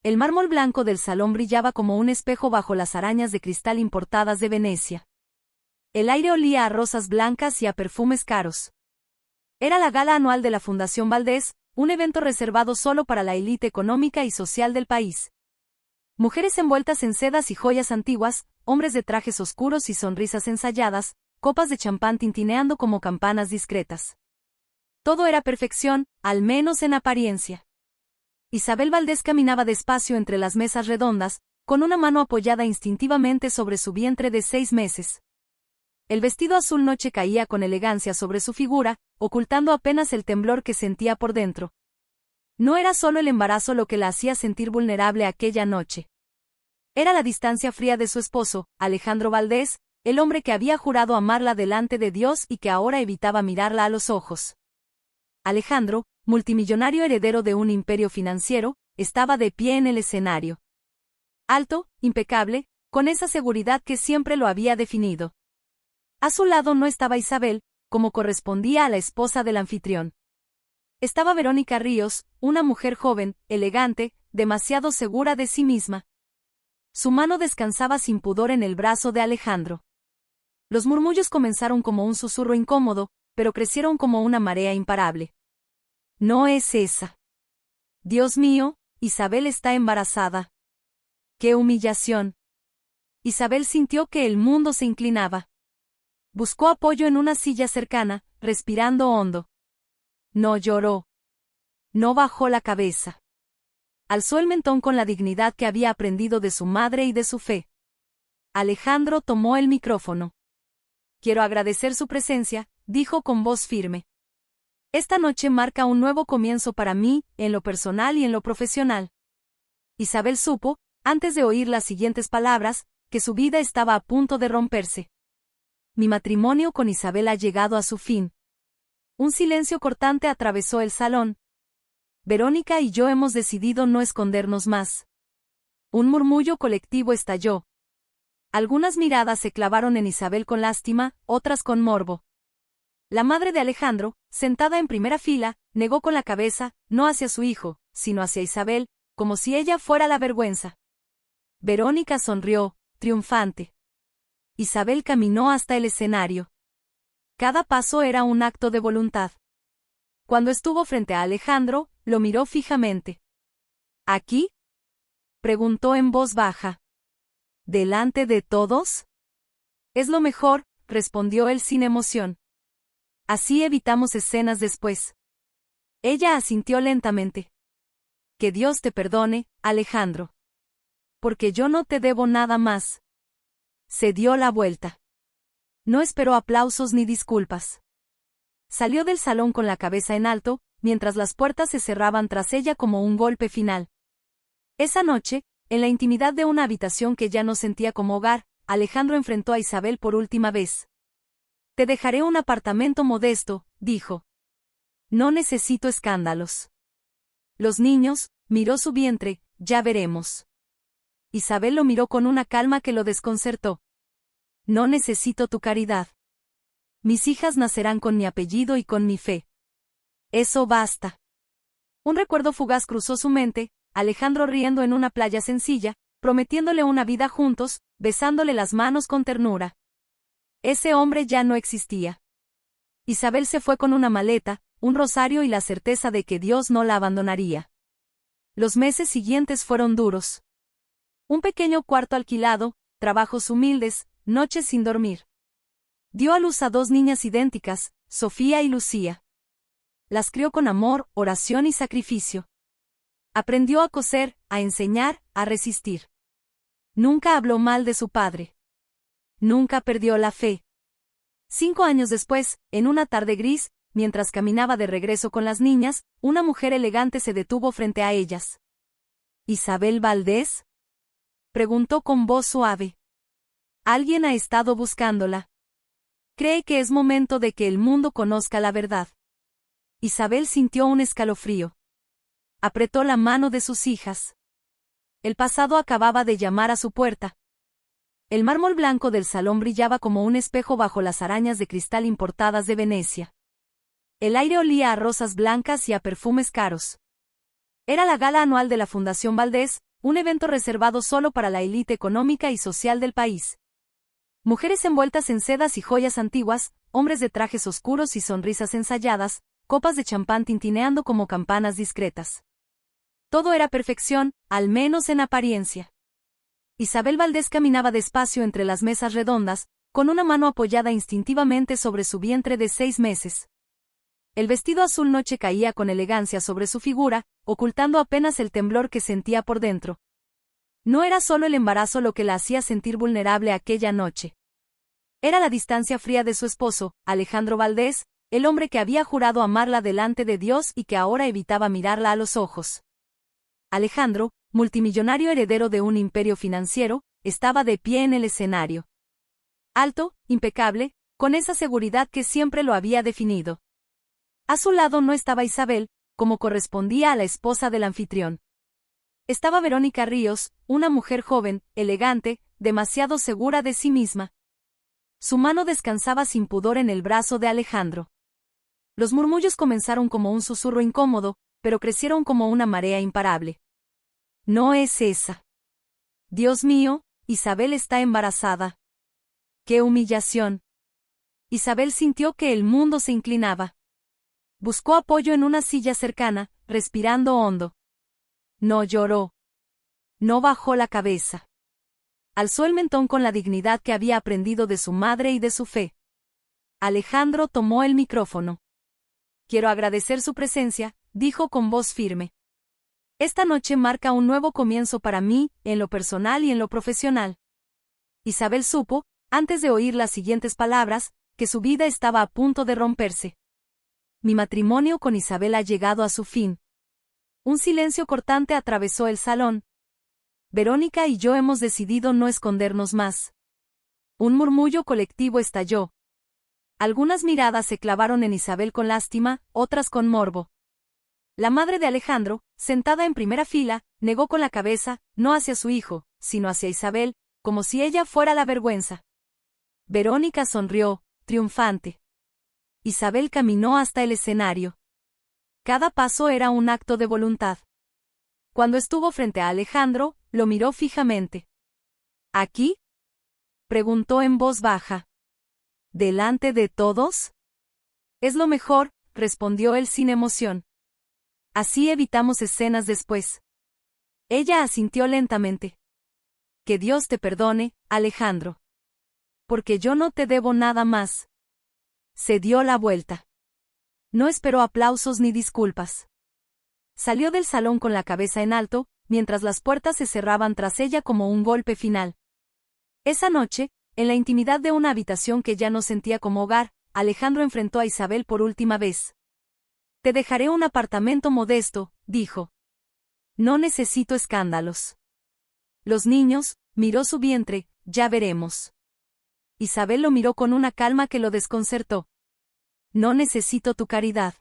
El mármol blanco del salón brillaba como un espejo bajo las arañas de cristal importadas de Venecia. El aire olía a rosas blancas y a perfumes caros. Era la gala anual de la Fundación Valdés, un evento reservado solo para la élite económica y social del país. Mujeres envueltas en sedas y joyas antiguas, hombres de trajes oscuros y sonrisas ensayadas, copas de champán tintineando como campanas discretas. Todo era perfección, al menos en apariencia. Isabel Valdés caminaba despacio entre las mesas redondas, con una mano apoyada instintivamente sobre su vientre de 6 meses. El vestido azul noche caía con elegancia sobre su figura, ocultando apenas el temblor que sentía por dentro. No era solo el embarazo lo que la hacía sentir vulnerable aquella noche. Era la distancia fría de su esposo, Alejandro Valdés, el hombre que había jurado amarla delante de Dios y que ahora evitaba mirarla a los ojos. Alejandro, multimillonario heredero de un imperio financiero, estaba de pie en el escenario. Alto, impecable, con esa seguridad que siempre lo había definido. A su lado no estaba Isabel, como correspondía a la esposa del anfitrión. Estaba Verónica Ríos, una mujer joven, elegante, demasiado segura de sí misma. Su mano descansaba sin pudor en el brazo de Alejandro. Los murmullos comenzaron como un susurro incómodo, pero crecieron como una marea imparable. No es esa. Dios mío, Isabel está embarazada. ¡Qué humillación! Isabel sintió que el mundo se inclinaba. Buscó apoyo en una silla cercana, respirando hondo. No lloró. No bajó la cabeza. Alzó el mentón con la dignidad que había aprendido de su madre y de su fe. Alejandro tomó el micrófono. Quiero agradecer su presencia, dijo con voz firme. Esta noche marca un nuevo comienzo para mí, en lo personal y en lo profesional. Isabel supo, antes de oír las siguientes palabras, que su vida estaba a punto de romperse. Mi matrimonio con Isabel ha llegado a su fin. Un silencio cortante atravesó el salón. Verónica y yo hemos decidido no escondernos más. Un murmullo colectivo estalló. Algunas miradas se clavaron en Isabel con lástima, otras con morbo. La madre de Alejandro, sentada en primera fila, negó con la cabeza, no hacia su hijo, sino hacia Isabel, como si ella fuera la vergüenza. Verónica sonrió, triunfante. Isabel caminó hasta el escenario. Cada paso era un acto de voluntad. Cuando estuvo frente a Alejandro, lo miró fijamente. ¿Aquí?, preguntó en voz baja. ¿Delante de todos? Es lo mejor, respondió él sin emoción. Así evitamos escenas después. Ella asintió lentamente. Que Dios te perdone, Alejandro. Porque yo no te debo nada más. Se dio la vuelta. No esperó aplausos ni disculpas. Salió del salón con la cabeza en alto, mientras las puertas se cerraban tras ella como un golpe final. Esa noche, en la intimidad de una habitación que ya no sentía como hogar, Alejandro enfrentó a Isabel por última vez. Te dejaré un apartamento modesto, dijo. No necesito escándalos. Los niños, miró su vientre, ya veremos. Isabel lo miró con una calma que lo desconcertó. No necesito tu caridad. Mis hijas nacerán con mi apellido y con mi fe. Eso basta. Un recuerdo fugaz cruzó su mente, Alejandro riendo en una playa sencilla, prometiéndole una vida juntos, besándole las manos con ternura. Ese hombre ya no existía. Isabel se fue con una maleta, un rosario y la certeza de que Dios no la abandonaría. Los meses siguientes fueron duros. Un pequeño cuarto alquilado, trabajos humildes, noches sin dormir. Dio a luz a 2 niñas idénticas, Sofía y Lucía. Las crió con amor, oración y sacrificio. Aprendió a coser, a enseñar, a resistir. Nunca habló mal de su padre. Nunca perdió la fe. 5 años después, en una tarde gris, mientras caminaba de regreso con las niñas, una mujer elegante se detuvo frente a ellas. ¿Isabel Valdés?, preguntó con voz suave. Alguien ha estado buscándola. Cree que es momento de que el mundo conozca la verdad. Isabel sintió un escalofrío. Apretó la mano de sus hijas. El pasado acababa de llamar a su puerta. El mármol blanco del salón brillaba como un espejo bajo las arañas de cristal importadas de Venecia. El aire olía a rosas blancas y a perfumes caros. Era la gala anual de la Fundación Valdés, un evento reservado solo para la élite económica y social del país. Mujeres envueltas en sedas y joyas antiguas, hombres de trajes oscuros y sonrisas ensayadas, copas de champán tintineando como campanas discretas. Todo era perfección, al menos en apariencia. Isabel Valdés caminaba despacio entre las mesas redondas, con una mano apoyada instintivamente sobre su vientre de 6 meses. El vestido azul noche caía con elegancia sobre su figura, ocultando apenas el temblor que sentía por dentro. No era solo el embarazo lo que la hacía sentir vulnerable aquella noche. Era la distancia fría de su esposo, Alejandro Valdés, el hombre que había jurado amarla delante de Dios y que ahora evitaba mirarla a los ojos. Alejandro, multimillonario heredero de un imperio financiero, estaba de pie en el escenario. Alto, impecable, con esa seguridad que siempre lo había definido. A su lado no estaba Isabel, como correspondía a la esposa del anfitrión. Estaba Verónica Ríos, una mujer joven, elegante, demasiado segura de sí misma. Su mano descansaba sin pudor en el brazo de Alejandro. Los murmullos comenzaron como un susurro incómodo, pero crecieron como una marea imparable. No es esa. Dios mío, Isabel está embarazada. ¡Qué humillación! Isabel sintió que el mundo se inclinaba. Buscó apoyo en una silla cercana, respirando hondo. No lloró. No bajó la cabeza. Alzó el mentón con la dignidad que había aprendido de su madre y de su fe. Alejandro tomó el micrófono. Quiero agradecer su presencia, dijo con voz firme. Esta noche marca un nuevo comienzo para mí, en lo personal y en lo profesional. Isabel supo, antes de oír las siguientes palabras, que su vida estaba a punto de romperse. Mi matrimonio con Isabel ha llegado a su fin. Un silencio cortante atravesó el salón. Verónica y yo hemos decidido no escondernos más. Un murmullo colectivo estalló. Algunas miradas se clavaron en Isabel con lástima, otras con morbo. La madre de Alejandro, sentada en primera fila, negó con la cabeza, no hacia su hijo, sino hacia Isabel, como si ella fuera la vergüenza. Verónica sonrió, triunfante. Isabel caminó hasta el escenario. Cada paso era un acto de voluntad. Cuando estuvo frente a Alejandro, lo miró fijamente. ¿Aquí?, preguntó en voz baja. ¿Delante de todos? Es lo mejor, respondió él sin emoción. Así evitamos escenas después. Ella asintió lentamente. Que Dios te perdone, Alejandro. Porque yo no te debo nada más. Se dio la vuelta. No esperó aplausos ni disculpas. Salió del salón con la cabeza en alto, mientras las puertas se cerraban tras ella como un golpe final. Esa noche, en la intimidad de una habitación que ya no sentía como hogar, Alejandro enfrentó a Isabel por última vez. Te dejaré un apartamento modesto, dijo. No necesito escándalos. Los niños, miró su vientre, ya veremos. Isabel lo miró con una calma que lo desconcertó. No necesito tu caridad.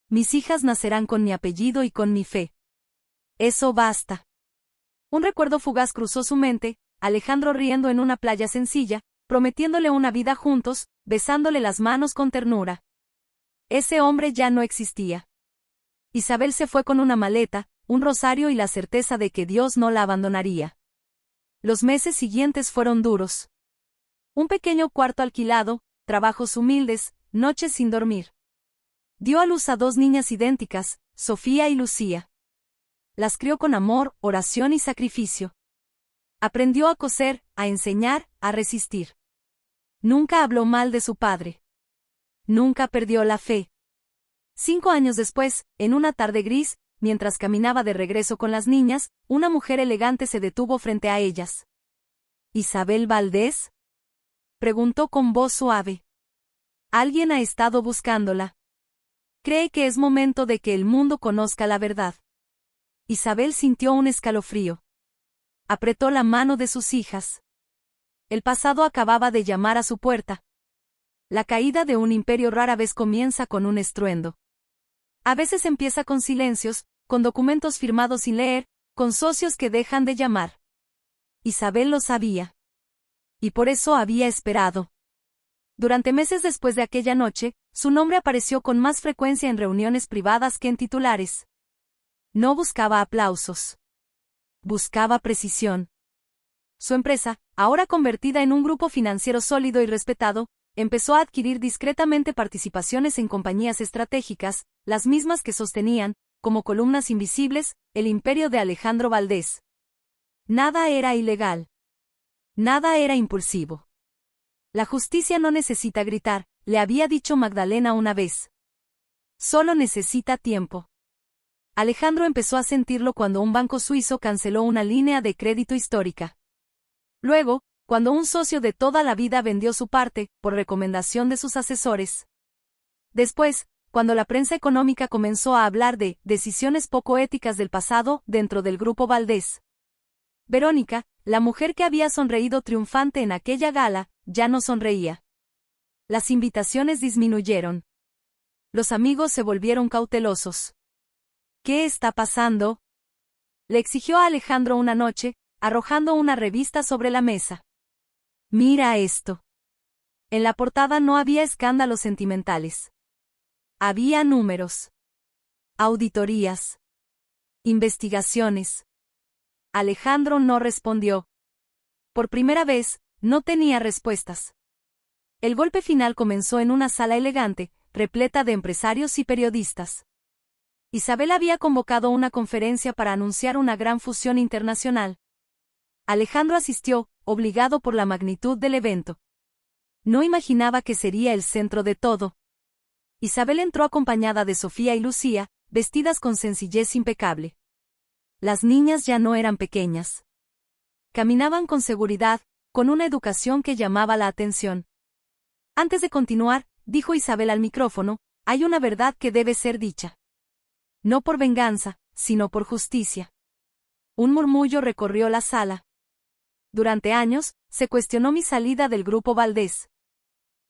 Mis hijas nacerán con mi apellido y con mi fe. Eso basta. Un recuerdo fugaz cruzó su mente, Alejandro riendo en una playa sencilla, prometiéndole una vida juntos, besándole las manos con ternura. Ese hombre ya no existía. Isabel se fue con una maleta, un rosario y la certeza de que Dios no la abandonaría. Los meses siguientes fueron duros. Un pequeño cuarto alquilado, trabajos humildes, noches sin dormir. Dio a luz a 2 niñas idénticas, Sofía y Lucía. Las crió con amor, oración y sacrificio. Aprendió a coser, a enseñar, a resistir. Nunca habló mal de su padre. Nunca perdió la fe. 5 años después, en una tarde gris, mientras caminaba de regreso con las niñas, una mujer elegante se detuvo frente a ellas. ¿Isabel Valdés?, preguntó con voz suave. Alguien ha estado buscándola. Cree que es momento de que el mundo conozca la verdad. Isabel sintió un escalofrío. Apretó la mano de sus hijas. El pasado acababa de llamar a su puerta. La caída de un imperio rara vez comienza con un estruendo. A veces empieza con silencios, con documentos firmados sin leer, con socios que dejan de llamar. Isabel lo sabía. Y por eso había esperado. Durante meses después de aquella noche, su nombre apareció con más frecuencia en reuniones privadas que en titulares. No buscaba aplausos. Buscaba precisión. Su empresa, ahora convertida en un grupo financiero sólido y respetado, empezó a adquirir discretamente participaciones en compañías estratégicas, las mismas que sostenían, como columnas invisibles, el imperio de Alejandro Valdés. Nada era ilegal. Nada era impulsivo. La justicia no necesita gritar, le había dicho Magdalena una vez. Solo necesita tiempo. Alejandro empezó a sentirlo cuando un banco suizo canceló una línea de crédito histórica. Luego, cuando un socio de toda la vida vendió su parte, por recomendación de sus asesores. Después, cuando la prensa económica comenzó a hablar de decisiones poco éticas del pasado dentro del grupo Valdés. Verónica, la mujer que había sonreído triunfante en aquella gala, ya no sonreía. Las invitaciones disminuyeron. Los amigos se volvieron cautelosos. ¿Qué está pasando?, le exigió a Alejandro una noche, arrojando una revista sobre la mesa. Mira esto. En la portada no había escándalos sentimentales. Había números. Auditorías. Investigaciones. Alejandro no respondió. Por primera vez, no tenía respuestas. El golpe final comenzó en una sala elegante, repleta de empresarios y periodistas. Isabel había convocado una conferencia para anunciar una gran fusión internacional. Alejandro asistió, obligado por la magnitud del evento. No imaginaba que sería el centro de todo. Isabel entró acompañada de Sofía y Lucía, vestidas con sencillez impecable. Las niñas ya no eran pequeñas. Caminaban con seguridad, con una educación que llamaba la atención. Antes de continuar, dijo Isabel al micrófono, hay una verdad que debe ser dicha. No por venganza, sino por justicia. Un murmullo recorrió la sala. Durante años, se cuestionó mi salida del grupo Valdés.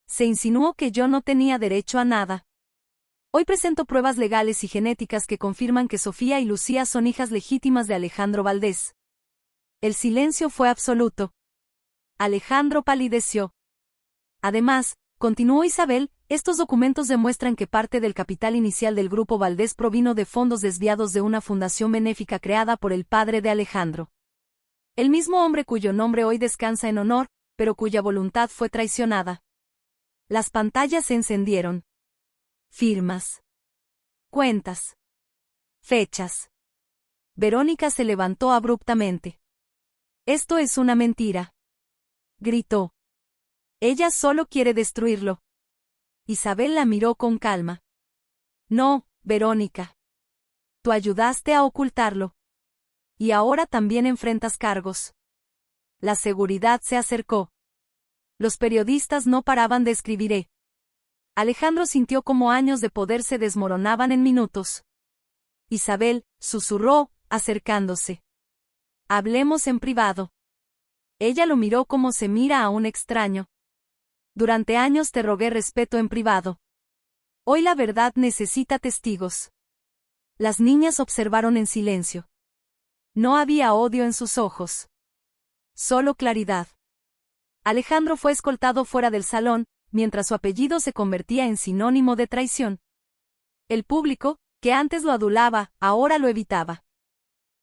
Se insinuó que yo no tenía derecho a nada. Hoy presento pruebas legales y genéticas que confirman que Sofía y Lucía son hijas legítimas de Alejandro Valdés. El silencio fue absoluto. Alejandro palideció. Además, continuó Isabel, estos documentos demuestran que parte del capital inicial del grupo Valdés provino de fondos desviados de una fundación benéfica creada por el padre de Alejandro. El mismo hombre cuyo nombre hoy descansa en honor, pero cuya voluntad fue traicionada. Las pantallas se encendieron. Firmas. Cuentas. Fechas. Verónica se levantó abruptamente. Esto es una mentira. Gritó. Ella solo quiere destruirlo. Isabel la miró con calma. No, Verónica. Tú ayudaste a ocultarlo. Y ahora también enfrentas cargos. La seguridad se acercó. Los periodistas no paraban de escribir. Alejandro sintió como años de poder se desmoronaban en minutos. Isabel, susurró, acercándose. Hablemos en privado. Ella lo miró como se mira a un extraño. Durante años te rogué respeto en privado. Hoy la verdad necesita testigos. Las niñas observaron en silencio. No había odio en sus ojos. Solo claridad. Alejandro fue escoltado fuera del salón, mientras su apellido se convertía en sinónimo de traición. El público, que antes lo adulaba, ahora lo evitaba.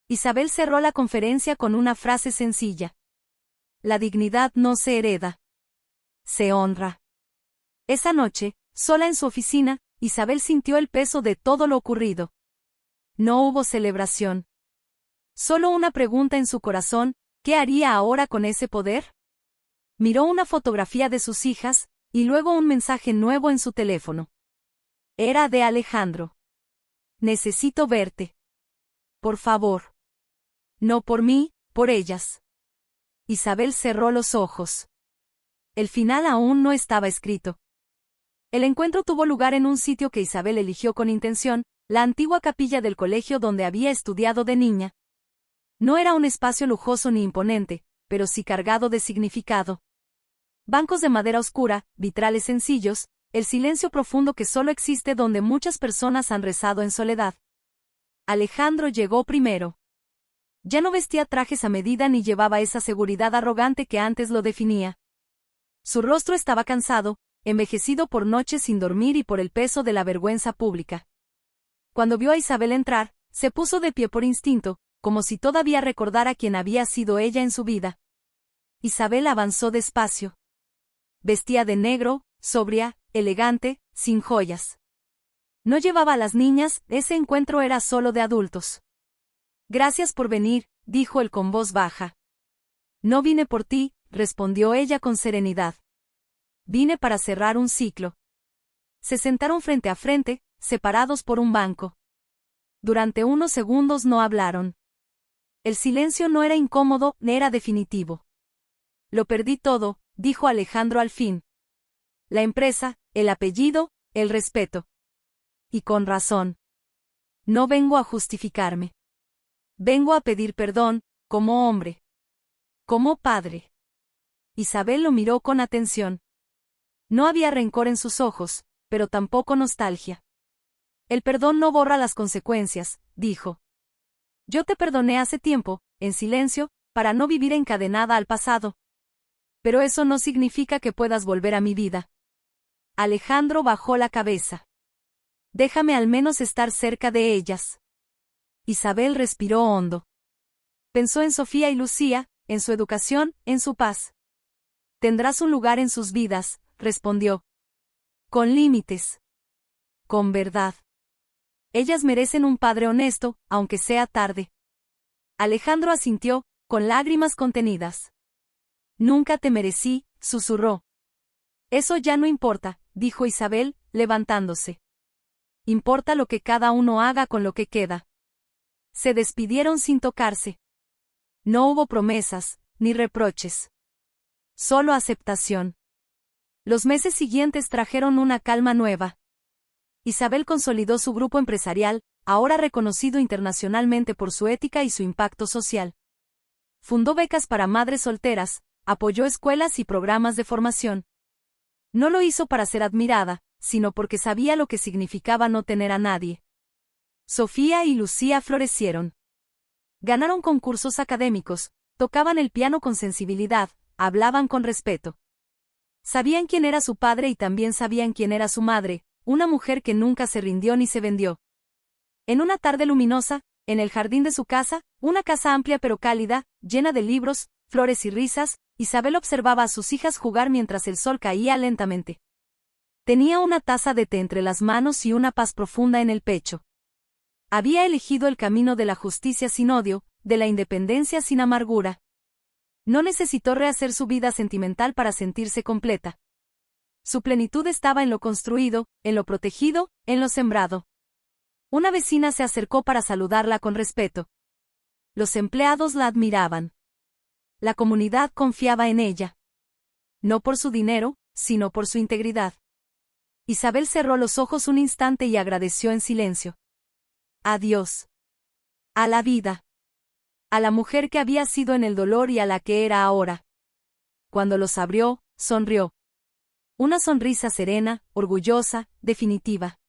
Isabel cerró la conferencia con una frase sencilla. La dignidad no se hereda. Se honra. Esa noche, sola en su oficina, Isabel sintió el peso de todo lo ocurrido. No hubo celebración. Solo una pregunta en su corazón, ¿qué haría ahora con ese poder? Miró una fotografía de sus hijas, y luego un mensaje nuevo en su teléfono. Era de Alejandro. Necesito verte. Por favor. No por mí, por ellas. Isabel cerró los ojos. El final aún no estaba escrito. El encuentro tuvo lugar en un sitio que Isabel eligió con intención, la antigua capilla del colegio donde había estudiado de niña. No era un espacio lujoso ni imponente, pero sí cargado de significado. Bancos de madera oscura, vitrales sencillos, el silencio profundo que solo existe donde muchas personas han rezado en soledad. Alejandro llegó primero. Ya no vestía trajes a medida ni llevaba esa seguridad arrogante que antes lo definía. Su rostro estaba cansado, envejecido por noches sin dormir y por el peso de la vergüenza pública. Cuando vio a Isabel entrar, se puso de pie por instinto, como si todavía recordara quién había sido ella en su vida. Isabel avanzó despacio. Vestía de negro, sobria, elegante, sin joyas. No llevaba a las niñas, ese encuentro era solo de adultos. Gracias por venir, dijo él con voz baja. No vine por ti, respondió ella con serenidad. Vine para cerrar un ciclo. Se sentaron frente a frente, separados por un banco. Durante unos segundos no hablaron. El silencio no era incómodo, ni era definitivo. Lo perdí todo, dijo Alejandro al fin. La empresa, el apellido, el respeto. Y con razón. No vengo a justificarme. Vengo a pedir perdón, como hombre. Como padre. Isabel lo miró con atención. No había rencor en sus ojos, pero tampoco nostalgia. El perdón no borra las consecuencias, dijo. Yo te perdoné hace tiempo, en silencio, para no vivir encadenada al pasado. Pero eso no significa que puedas volver a mi vida. Alejandro bajó la cabeza. Déjame al menos estar cerca de ellas. Isabel respiró hondo. Pensó en Sofía y Lucía, en su educación, en su paz. Tendrás un lugar en sus vidas, respondió. Con límites. Con verdad. Ellas merecen un padre honesto, aunque sea tarde. Alejandro asintió, con lágrimas contenidas. Nunca te merecí, susurró. Eso ya no importa, dijo Isabel, levantándose. Importa lo que cada uno haga con lo que queda. Se despidieron sin tocarse. No hubo promesas, ni reproches. Solo aceptación. Los meses siguientes trajeron una calma nueva. Isabel consolidó su grupo empresarial, ahora reconocido internacionalmente por su ética y su impacto social. Fundó becas para madres solteras, apoyó escuelas y programas de formación. No lo hizo para ser admirada, sino porque sabía lo que significaba no tener a nadie. Sofía y Lucía florecieron. Ganaron concursos académicos, tocaban el piano con sensibilidad, hablaban con respeto. Sabían quién era su padre y también sabían quién era su madre, una mujer que nunca se rindió ni se vendió. En una tarde luminosa, en el jardín de su casa, una casa amplia pero cálida, llena de libros, flores y risas, Isabel observaba a sus hijas jugar mientras el sol caía lentamente. Tenía una taza de té entre las manos y una paz profunda en el pecho. Había elegido el camino de la justicia sin odio, de la independencia sin amargura. No necesitó rehacer su vida sentimental para sentirse completa. Su plenitud estaba en lo construido, en lo protegido, en lo sembrado. Una vecina se acercó para saludarla con respeto. Los empleados la admiraban. La comunidad confiaba en ella. No por su dinero, sino por su integridad. Isabel cerró los ojos un instante y agradeció en silencio. Adiós. A la vida. A la mujer que había sido en el dolor y a la que era ahora. Cuando los abrió, sonrió. Una sonrisa serena, orgullosa, definitiva.